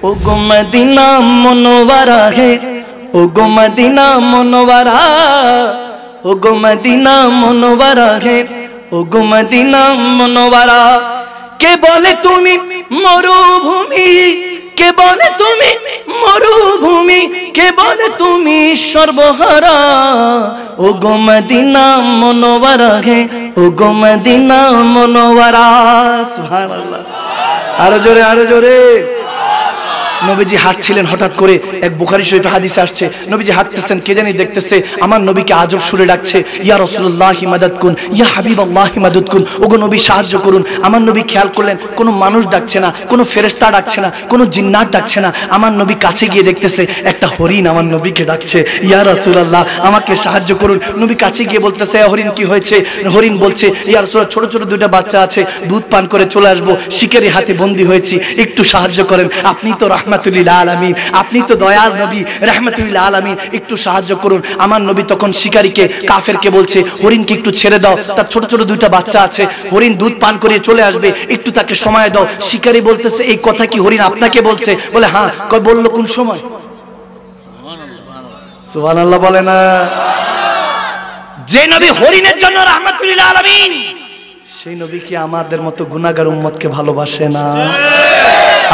ओ गो Medina Munawwara है, ओ गो Medina Munawwara, ओ गो Medina Munawwara है, ओ गो Medina Munawwara. के बोले तुमी मरुभूमि, के बोले तुमी मरुभूमि, के बोले तुमी सर्वहारा, ओ गो मदीना मुनव्वरा है, ओ गो मदीना मुनव्वरा। सुबहानाल्लाह। आरो जोरे, आरो जोरे। নবীজি হাঁটছিলেন, হঠাৎ করে এক বুখারী শরীফে হাদিসে আসছে, নবীজি হাঁটতেছেন, কে জানি দেখতেছে আমার নবীকে আজব সুরে ডাকছে, ইয়া রাসূলুল্লাহি মাদাদ কুন, ইয়া হাবিবাল্লাহি মাদাদ কুন, ওগো নবী সাহায্য করুন। আমার নবী খেয়াল করলেন কোনো মানুষ ডাকছে না, কোনো ফেরেশতা ডাকছে না, কোনো জিন্নাত ডাকছে না। আমার নবী কাছে গিয়ে দেখতেছে একটা হরিণ আমার নবীকে ডাকছে, ইয়া রাসূলুল্লাহ আমাকে সাহায্য করুন। নবী কাছে গিয়ে বলতেছে, হরিণ কি হয়েছে? হরিণ বলছে, ইয়া রাসূলুল্লাহ ছোট ছোট দুইটা বাচ্চা আছে, দুধ পান করে চলে আসবো, শিকারী হাতে বন্দী হয়েছি, একটু সাহায্য করেন। আপনি তো রাহমাতুল আলামিন, আপনি তো দয়াল নবী, রাহমাতুল আলামিন, একটু সাহায্য করুন। আমার নবী তখন শিকারীকে, কাফেরকে বলছে, হরিণকে একটু ছেড়ে দাও, তার ছোট ছোট দুইটা বাচ্চা আছে, হরিণ দুধ পান করে চলে আসবে, একটু তাকে সময় দাও। শিকারী বলতেছে, এই কথা কি হরিণ আপনাকে বলছে? বলে হ্যাঁ। কয় বললো কোন সময়? সুবহানাল্লাহ বলে না? যে নবী হরিণের জন্য রাহমাতুল আলামিন, সেই নবী কি আমাদের মতো গুনাহগার উম্মতকে ভালোবাসে না?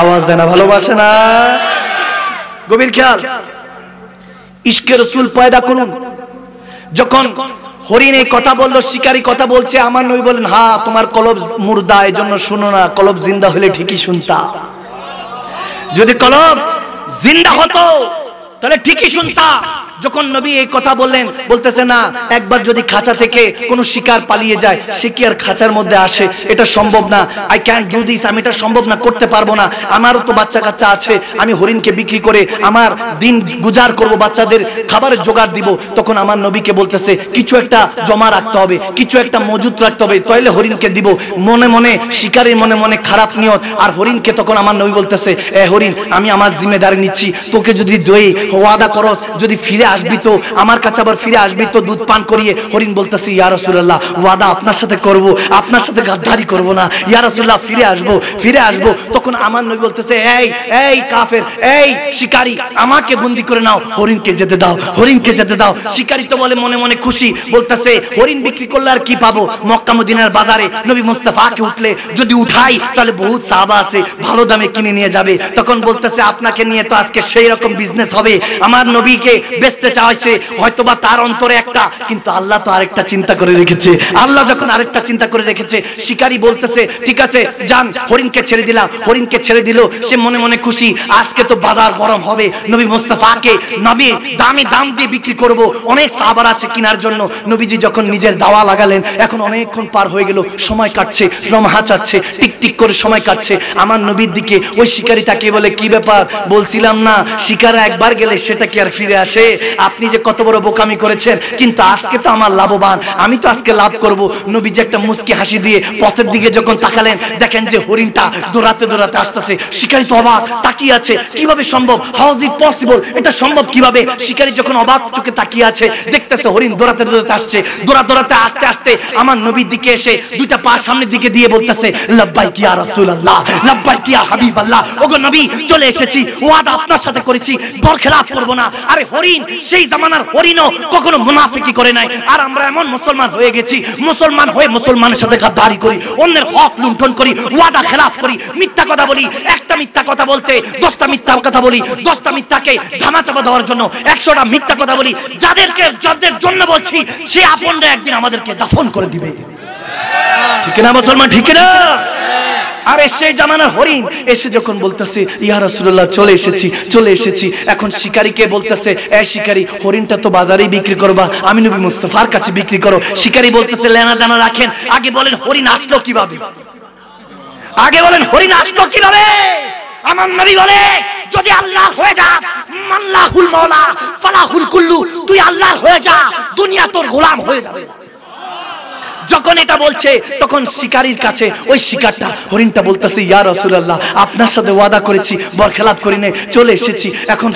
আওয়াজ দেনা, ভালোবাসে না? গভীর খেয়াল। ইশকে রাসূল পয়দা করুন। যখন হরিণ এই কথা বললো, শিকারী কথা বলছে, আমার নবী বলেন, হ্যাঁ তোমার কলব মুর্দা, এজন্য শুনো না, কলব জিন্দা হলে ঠিকই শুনতা। যদি কলব জিন্দা হতো তাহলে ঠিকই শুনতা। যখন নবী এই কথা বললেন, বলতেছে না, একবার যদি খাঁচা থেকে কোনো শিকার পালিয়ে যায়, সে কি আর খাঁচার মধ্যে আসে? এটা সম্ভব না। আই ক্যান ডু দিস, আমি এটা সম্ভব না, করতে পারবো না। আমারও তো বাচ্চা কাচ্চা আছে, আমি হরিণকে বিক্রি করে আমার দিন গুজার করব, বাচ্চাদের খাবারের জোগাড় দিব। তখন আমার নবীকে বলতেছে, কিছু একটা জমা রাখতে হবে, কিছু একটা মজুত রাখতে হবে, তাইলে হরিণকে দিব। মনে মনে শিকারীর মনে মনে খারাপ নিয়ত। আর হরিণকে তখন আমার নবী বলতেছে, এ হরিণ, আমি আমার জিম্মেদারি নিচ্ছি, তোকে যদি দই ওয়াদা করস, যদি ফিরে আসবি তো আমার কাছে, আবার ফিরে আসবি তো দুধ পান করিয়ে। হরিণ বলতেছে, ইয়া রাসূলুল্লাহ ওয়াদা আপনার সাথে করব, আপনার সাথে গাদ্দারি করব না, ইয়া রাসূলুল্লাহ ফিরে আসবো, ফিরে আসবো। তখন আমার নবী বলতেছে, এই এই কাফের, এই শিকারী, আমাকে বন্দী করে নাও, হরিণকে যেতে দাও, হরিণকে যেতে দাও। শিকারী তো বলে মনে মনে খুশি, বলতেছে, হরিণ বিক্রি করলে আর কি পাবো? মক্কা মদিনার বাজারে নবী মুস্তাফাকে উঠলে যদি উঠাই তাহলে বহুত সাহাবা আছে, ভালো দামে কিনে নিয়ে যাবে। তখন বলতেছে, আপনাকে নিয়ে তো আজকে সেই রকম বিজনেস হবে। আমার নবীকে বেচতে চাইছে, হয়তোবা তার অন্তরে একটা, কিন্তু আল্লাহ তো আরেকটা চিন্তা করে রেখেছে। আল্লাহ যখন আরেকটা চিন্তা করে রেখেছে, শিকারী বলতেছে, ঠিক আছে যান, হরিণকে ছেড়ে দিলাম। হরিণকে ছেড়ে দিল, সে মনে মনে খুশি, আজকে তো বাজার গরম হবে, নবী মুস্তাফাকে নবী দামে দাম দিয়ে বিক্রি করব, অনেক সাহাবা আছে কেনার জন্য। নবীজি যখন নিজের দাওয়া লাগালেন, এখন অনেকক্ষণ পার হয়ে গেল, সময় কাটছে, লম্হা চাচ্ছে, টিক টিক করে সময় কাটছে। আমার নবীর দিকে ওই শিকারী তাকে বলে, কি ব্যাপার? বলছিলাম না শিকার একবার গেলে সেটা কি আর ফিরে আসে? আপনি যে কত বড় বোকামি করেছেন, কিন্তু আজকে তো আমার লাভবান, আমি তো আজকে লাভ করব। নবীজি একটা মুস্কি হাসি দিয়ে পথের দিকে যখন তাকালেন, দেখেন যে হরিণটা দৌড়াতে দৌড়াতে আসতেছে। শিকারী তো অবাক, তাকিয়ে আছে, কিভাবে সম্ভব? How is it possible? এটা সম্ভব কিভাবে? শিকারী যখন অবাক চোখে তাকিয়ে আছে, দেখতেছে হরিণ দৌড়াতে দৌড়াতে আসছে, দৌড়াতে আসতে আসতে আমার নবীর দিকে এসে দুইটা পা সামনের দিকে দিয়ে বলতেছে, লাব্বাইক ইয়া রাসূলুল্লাহ, লাব্বাইক ইয়া হাবিবাল্লাহ, ওগো নবী চলে এসেছি, ওয়াদা আপনার সাথে করেছি, বরখেলাপ করব না। আরে হরিণ, সেই জামানার হরিণও কখনো মুনাফিকি করে নাই। আর আমরা এমন মুসলমান হয়ে গেছি, মুসলমান হয়ে মুসলমানের সাথে গাদ্দারি করি, অন্যের হক লুণ্ঠন করি, ওয়াদা খেলাফ করি, মিথ্যা কথা বলি। একটা মিথ্যা কথা বলতে 10টা মিথ্যা কথা বলি, 10টা মিথ্যাকে ধামাচাপা দেওয়ার জন্য 100টা মিথ্যা কথা বলি। যাদের জন্য বলছি, সে আপনরা একদিন আমাদেরকে দাফন করে দিবে। ঠিক না মুসলমান? ঠিক না? আরে সেই জামানার হরিণ এসে যখন বলতেছে, ইয়া রাসূলুল্লাহ চলে এসেছি, চলে এসেছি। এখন শিকারীকে বলতেছে, এই শিকারী, হরিণটা তো বাজারেই বিক্রি করবা, আমি নবী মুস্তাফার কাছে বিক্রি করো। শিকারী বলতেছে, লেনা দানা রাখেন, আগে বলেন হরিণ আসলো কিভাবে? আগে বলেন হরিণ আসলো কিভাবে? আমার নবী বলে, যদি আল্লাহ হয়ে যা, মাল্লাহুল মাওলা ফালাহুল কুল্লু, তুই আল্লাহ হয়ে যা, দুনিয়া তোর গোলাম হয়ে যাবে। যখন এটা বলছে তখন শিকারীর কাছে ওই শিকারটা হরিণটা বলতেছে, ইয়া রাসূলুল্লাহ, আপনার সাথে ওয়াদা করেছি, বরখেলাপ করিনি, চলে এসেছি। এখন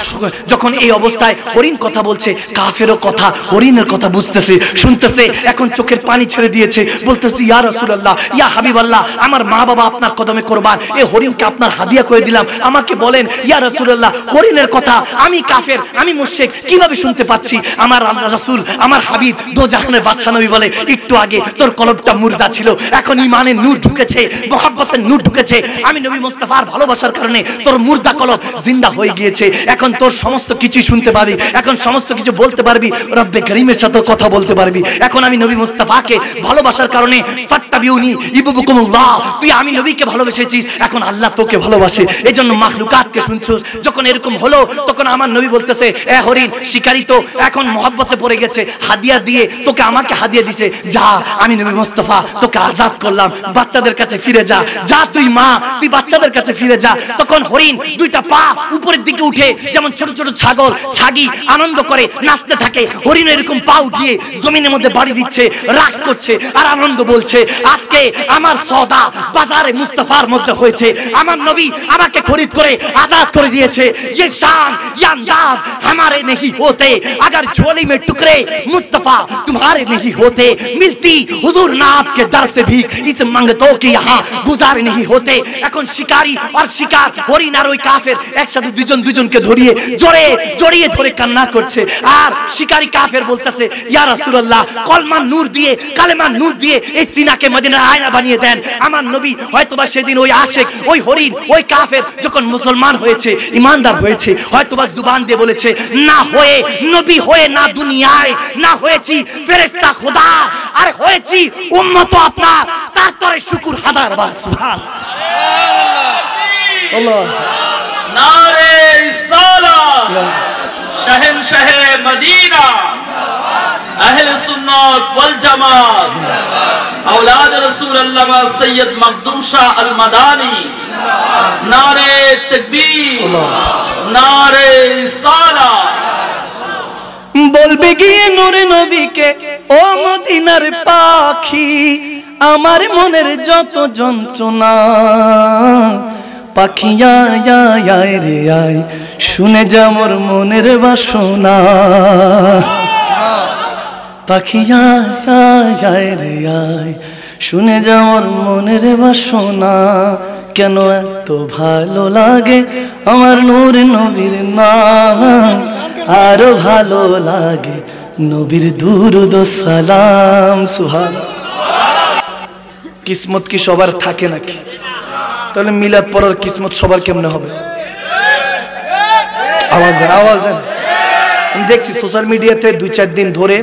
যখন এই অবস্থায় হরিণ কথা বলছে, কাফেরও কথা হরিণের কথা বুঝতেছে, শুনতেছে, এখন চোখের পানি ছেড়ে দিয়েছে, বলতেছে, ইয়া রাসূলুল্লাহ, ইয়া হাবিবাল্লাহ, আমার মা বাবা আপনার কদমে কুরবান, এই হরিণকে আপনার হাদিয়া করে দিলাম, আমাকে বলেন ইয়া রাসূলুল্লাহ, হরিণের কথা আমি কাফের, আমি মুশরিক কিভাবে শুনতে পাচ্ছি? আমার আল্লাহ রাসূল, আমার হাবিব, দো জাহানের বাদশা নবী বলে, একটু আগে তোর কলবটা মুর্দা ছিল, এখন ঈমানের নূর ঢুকেছে, মহব্বতের নূর ঢুকেছে, আমি নবী মুস্তাফার ভালোবাসার কারণে তোর মুর্দা কলব জিন্দা হয়ে গিয়েছে, এখন তোর সমস্ত কিছু শুনতে পারবি, এখন সমস্ত কিছু বলতে পারবি, রব্বে করিমের সাথে কথা বলতে পারবি। এখন আমি নবী মুস্তাফাকে ভালোবাসার কারণে ফাত্তাবিউনি ইবুবুকুমুল্লাহ, তুই আমি নবীকে ভালোবেসেছিস, এখন আল্লাহ তোকে ভালোবাসে, এজন্য মাখলুকাতকে শুনছিস। যখন এরকম হলো তখন আমার নবী বলতেছে, এ হরিণ, শিকারী তো এখন মহব্বতে পড়ে গেছে, হাদিয়া দিয়ে তোকে আমাকে হাদিয়া দিছে, যা আমি নবী মুস্তাফা তোকে আজাদ করলাম, বাচ্চাদের কাছে ফিরে যা, যা তুই মা, তুই বাচ্চাদের কাছে ফিরে যা। তখন হরিণ দুইটা পা উপরের দিকে উঠে, যেমন ছোট ছোট ছাগল ছাগি আনন্দ করে নাচতে থাকে, হরিণ এরকম পা উঠিয়ে জমিনের মধ্যে বাড়ি দিচ্ছে, রাগ করছে আর আনন্দ বলছে, আজকে আমার সওদা বাজারে মুস্তাফার মধ্যে হয়েছে, আমার নবী আমাকে খরিদ করে आजाद कर दिए। ये शान ये अंदाज हमारे नहीं होते, अगर झोली में टुकड़े मुस्तफा तुम्हारे नहीं होते, मिलती हुजूर नाथ के दर से भी इस मंगतों के यहाँ गुजार नहीं होते। এখন শিকারী আর শিকার হরিণ আর ওই কাফের একসাথে দুজন দুজনকে ধরিয়ে জড়ে জড়িয়ে ধরে কান্না করছে, আর শিকারী কাফের বলতেছে ইয়া রাসূলুল্লাহ কলমা নূর দিয়ে কালেমা নূর দিয়ে এই সিনাকে মদিনার আয়না বানিয়ে দেন। আমার নবী হয়তোবা সেদিন ওই আশিক ওই হরিণ ওই কাফের যখন মুসলমান হয়েছে ইমানদার হয়েছে হয়তোবা জুবান দিয়ে বলেছে না হয়ে নবী হয়ে না দুনিয়ায় না হয়েছি ফেরেশতা খোদা আর হয়েছি উম্মত আপনার, তার তরে শুকর হাজার বার সুবহানাল্লাহ। আল্লাহ नारे रिसालत शहंशाह मदीना अहले सुन्नत वल जमात औलाद रसूल अल्लामा सैयद मखदूम शाह अल मदानी, नारे तकबीर नारे रिसालत। বলবে গিয়ে নূরে নবীকে ও মদিনার পাখি, আমার মনের যত যন্ত্রণা, পাখি আয় আয় রে আয় শুনে যা মোর মনের বাসনা, পাখি আয় আয় রে আয় শুনে যা মোর মনের বাসনা, কেন এত ভালো লাগে আমার নূর নবীর নাম, আরো ভালো লাগে নবীর দুরুদ ও সালাম। সুবহানাল্লাহ। কিসমত কি সবার থাকে নাকি? তাহলে মিলাদ পড়ার কিসমত সবার কেমনে হবে? আওয়াজ দেন আওয়াজ দেন। আমি দেখছি সোশ্যাল মিডিয়াতে 2-4 দিন ধরে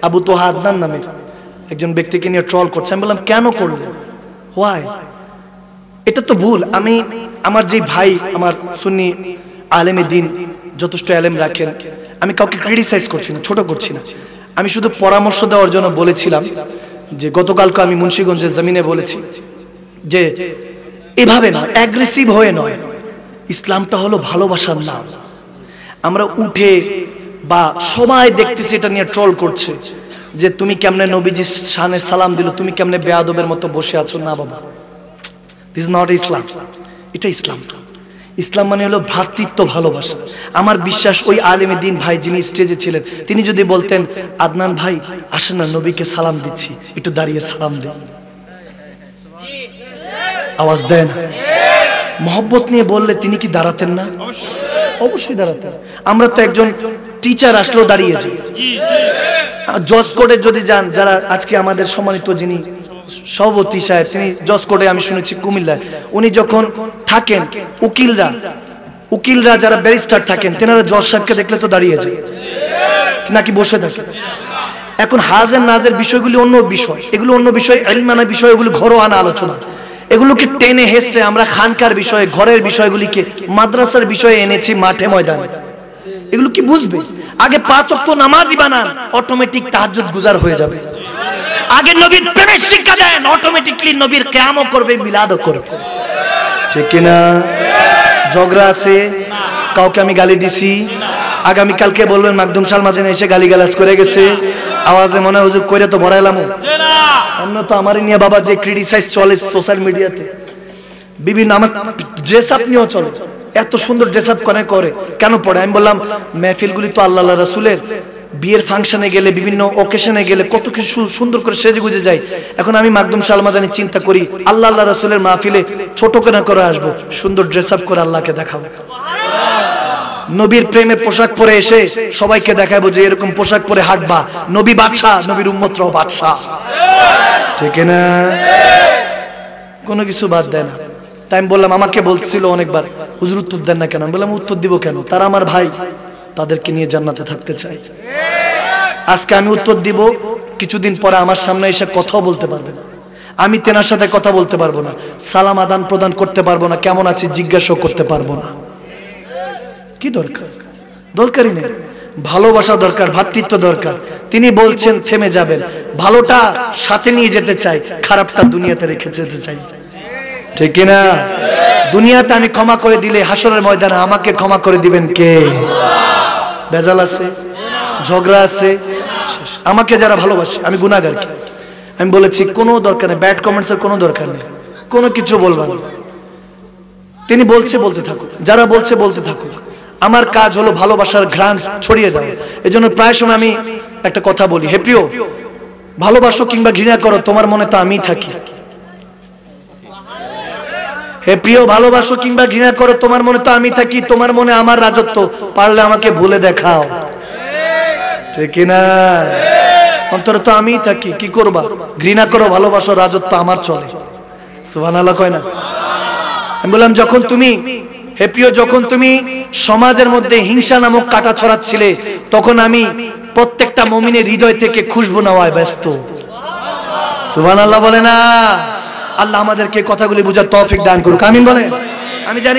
আবু তোহা আদনান নামের একজন ব্যক্তিকে নিয়ে ট্রল করছে। আমি বললাম কেন করলেন, হোয়াই? এটা তো ভুল। আমি আমার যে ভাই আমার সুন্নি আলেমে দ্বীন যথেষ্ট আলেম রাখেন, আমি কাউকে ক্রিটিসাইজ করছি না, ছোট করছি না, আমি শুধু পরামর্শ দেওয়ার জন্য বলেছিলাম যে গতকালকে আমি মুন্সিগঞ্জের জমিনে বলেছি যে এভাবে না, অ্যাগ্রেসিভ হয়ে নয়, ইসলামটা হলো ভালোবাসার নাম। আমরা উঠে বা সবাই দেখতেছি এটা নিয়ে ট্রল করছে যে তুমি কেমনে নবীজির শানে সালাম দিল, তুমি কেমনে বেয়াদবের মতো বসে আছো। না বাবা, দিস ইজ নট ইসলাম। এটা ইসলাম। ইসলাম মানে হলো ভ্রাতৃত্ব ভালোবাসা। আমার বিশ্বাস ওই আলেমে দ্বীন ভাই যিনি স্টেজে ছিলেন তিনি যদি বলতেন আদনান ভাই আসেন না নবীকে সালাম দিচ্ছি, একটু দাঁড়িয়ে সালাম দেন, আওয়াজ দেন, মহব্বত নিয়ে বললে তিনি কি দাঁড়াতেন না? অবশ্যই দাঁড়াতেন। আমরা তো একজন টিচার আসলেও দাঁড়িয়ে যাই। জজ কোর্টে যদি যান, যারা আজকে আমাদের সম্মানিত যিনি সভাপতি সাহেব তিনি জজ কোর্টে আমি শুনেছি কুমিল্লায়, উনি যখন থাকেন উকিলরা যারা ব্যারিস্টার থাকেন তেনারা জজ সাহেবকে দেখলে তো দাঁড়িয়ে যায় নাকি বসে থাকে? এখন হাজের নাজের বিষয়গুলি অন্য বিষয়, এগুলো অন্য বিষয়, ইলমানা বিষয়, এগুলো ঘরোয়ানা আলোচনা, এগুলোকে টেনে হেসে আমরা খানকার বিষয়ে ঘরের বিষয়গুলিকে মাদ্রাসার বিষয়ে এনেছি মাঠে ময়দানে। এগুলো কি বুঝবে? আগে 5 ওয়াক্ত নামাজই বানান, অটোমেটিক তাহাজ্জুদ গুজার হয়ে যাবে। আগে নবীর প্রেমের শিক্ষা দেন, অটোমেটিকলি নবীর কিয়ামও করবে, মিলাদও করবে। ঠিক কি না? ঝগড়া আছে, কাউকে আমি গালি দিছি, আগামী কালকে বলবেন মাকদুম শাহ মাঝে এসে গালিগালাজ করে গেছে, আওয়াজে মনে হয় হুজুর কইরা তো ভরাইলাম। অন্য তো আমারই নিয়ে বাবা যে ক্রিটিসাইজ চলে সোশ্যাল মিডিয়াতে, বিভিন্ন আমার ড্রেস আপ নিয়েও চলে, এত সুন্দর ড্রেস আপ করে কেন পড়ে? আমি বললাম মেহফিলগুলি তো আল্লাহ রাসূলের, বিয়ের ফাংশনে গেলে বিভিন্ন অকেশনে গেলে কত কিছু সুন্দর করে সেজে গুজে যায়। এখন আমি মাকদুম শালমাদানি চিন্তা করি আল্লাহ রাসূলের মাহফিলে ছোট কেনা করে আসবো, সুন্দর ড্রেস আপ করে আল্লাহকে দেখাবো, নবীর প্রেমের পোশাক পরে এসে সবাইকে দেখাবো যে এরকম পোশাক পরে হাঁটবা, নবী বাদশাহ, নবীর উম্মতরাও বাদশাহ, ঠিক না? কোনো কিছু বাদ দেয় না। তাই আমি বললাম, আমাকে বলছিল অনেকবার হুজুর উত্তর দেন না কেন? আমি বললাম উত্তর দিব কেন, তারা আমার ভাই, তাদেরকে নিয়ে জান্নাতে থাকতে চাই। আজকে আমি উত্তর দিব, কিছুদিন পরে আমার সামনে এসে কথাও বলতে পারবে না, আমি তেনার সাথে কথা বলতে পারবো না, সালাম আদান প্রদান করতে পারবো না, কেমন আছে জিজ্ঞাসা করতে পারবো না। কি দরকার? দরকারই নেই। ভালোবাসা দরকার, ভ্রাতৃত্ব দরকার। তিনি বলছেন থেমে যাবেন, ভালোটা সাথে নিয়ে যেতে চাই, খারাপটা দুনিয়াতে রেখে যেতে চাই, ঠিক না? দুনিয়াতে আমি ক্ষমা করে দিলে হাসরের ময়দানে আমাকে ক্ষমা করে দিবেন কে? বেজাল আছে, ঝগড়া আছে, আমাকে যারা ভালোবাসে, আমি গুনাহগার কি? আমি বলেছি কোনো দরকার নেই, ব্যাড কমেন্টসের কোনো দরকার নেই, কোনো কিছু বলবেন না। তিনি বলছে বলতে থাকুক, যারা বলছে বলতে থাকুক, আমার কাজ হলো ভালোবাসার ঘ্রাণ ছড়িয়ে দেওয়া। এজন্য প্রায় সময় আমি একটা কথা বলি, হে প্রিয়, ভালোবাসো কিংবা ঘৃণা করো, তোমার মনে তো আমি থাকি। হে প্রিয়, ভালোবাসো কিংবা ঘৃণা করো, তোমার মনে তো আমি থাকি, তোমার মনে আমার রাজত্ব, পারলে আমাকে ভুলে দেখাও, ঠিক না? অন্তরে তো আমিই থাকি, কি করবা? ঘৃণা করো, ভালোবাসো, রাজত্ব আমার চলে। সুবহানাল্লাহ কয় না? আমি বললাম যখন তুমি, হে প্রিয়, যখন তুমি সমাজের মধ্যে হিংসা নামক কাঁটা ছড়াচ্ছিলে, তখন আমি প্রত্যেকটা মুমিনের হৃদয় থেকে খুশবু নেওয়ায় ব্যস্ত। সুবহানাল্লাহ বলে না? আল্লাহ আমাদেরকে কথাগুলি বোঝার তৌফিক দান করুক, আমিন বলেন। আমি জানি